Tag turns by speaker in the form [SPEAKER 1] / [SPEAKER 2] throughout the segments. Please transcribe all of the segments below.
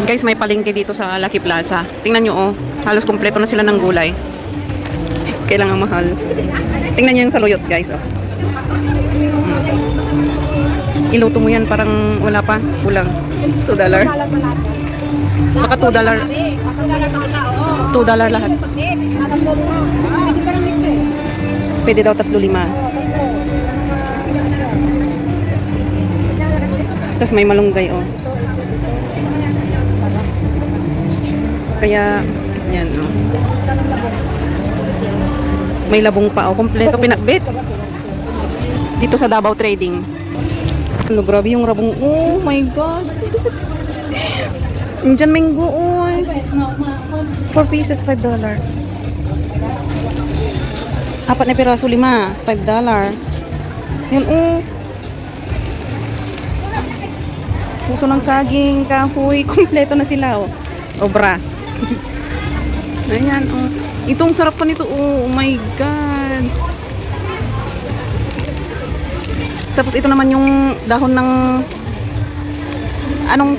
[SPEAKER 1] Guys, may palengke dito sa Lucky Plaza. Tingnan nyo, oh. Halos kumpleto na sila ng gulay. Kailangan mahal. Tingnan nyo yung saluyot, guys, oh. Iluto mo yan, parang wala pa. Kulang. $2. Baka $2. $2 lahat. Pwede daw 3-5. Tapos may malunggay, oh. Kaya, yan, oh. May labong pa, oh. Kompleto pinakbit. Dito sa Davao Trading. Ano, grabe yung rabong. Oh my God. Diyan mango, oh. 4 pieces, $5. Apat na piraso, 5. $5. Yan, oh. Puso ng saging, kahoy. Kompleto na sila, oh. Obra. Ayan, oh. Itong sarap pa nito, oh. Oh my God. Tapos ito naman yung dahon ng anong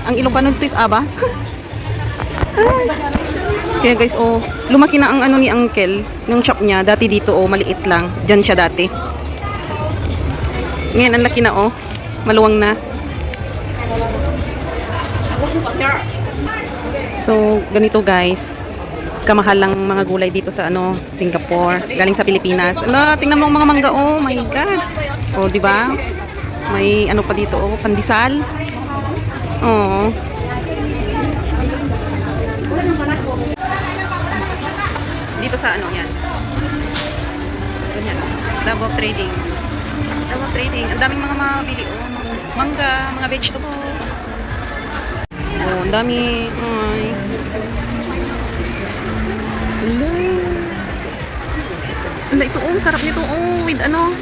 [SPEAKER 1] ang Ilocano nito is aba. Kaya guys, oh, lumaki na ang ano ni Uncle, yung shop niya. Dati dito, oh, maliit lang. Diyan siya dati. Ngayon ang laki na, oh. Maluwang na. So, ganito guys. Kamahal lang mga gulay dito sa ano, Singapore. Galing sa Pilipinas. Ala, tingnan mo ang mga mangga, oh my God. Oh, di ba? May ano pa dito, oh, pandesal. Oh. Dito sa ano, yan. Ganyan. Davao Trading. Davao Trading. Ang daming mga mabili, oh. Mangga, mga vegetables. Oh, ang dami. Ay. Ala, ito, oh, sarap nito, oh, with ano.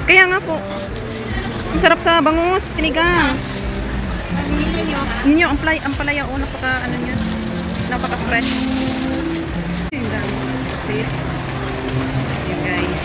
[SPEAKER 1] Kaya nga po. Ang sarap sa bangus, sinigang. Yun yung ang palaya, oh, napaka, ano niya. Napaka fresh. Ayan guys.